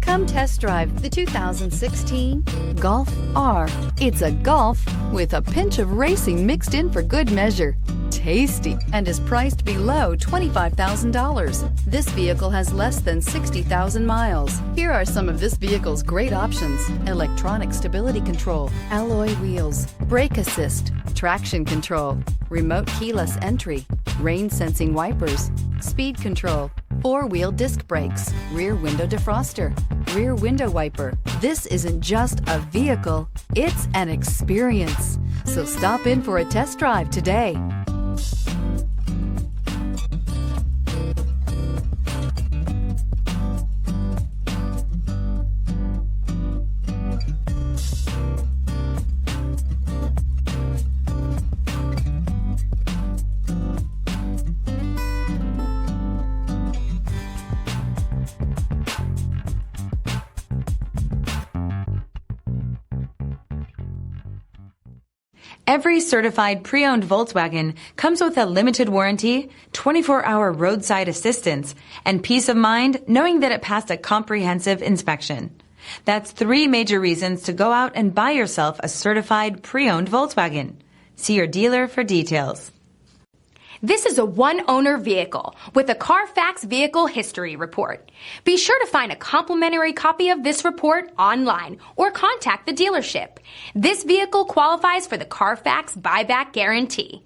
Come test drive the 2016 Golf R. It's a Golf with a pinch of racing mixed in for good measure. Tasty and is priced below $25,000. This vehicle has less than 60,000 miles. Here are some of this vehicle's great options: electronic stability control, alloy wheels, brake assist, traction control, remote keyless entry, rain sensing wipers, speed control, four-wheel disc brakes, rear window defroster, rear window wiper. This isn't just a vehicle, it's an experience. So stop in for a test drive today. Every certified pre-owned Volkswagen comes with a limited warranty, 24-hour roadside assistance, and peace of mind knowing that it passed a comprehensive inspection. That's 3 major reasons to go out and buy yourself a certified pre-owned Volkswagen. See your dealer for details. This is a one-owner vehicle with a CARFAX Vehicle History Report. Be sure to find a complimentary copy of this report online or contact the dealership. This vehicle qualifies for the CARFAX Buyback Guarantee.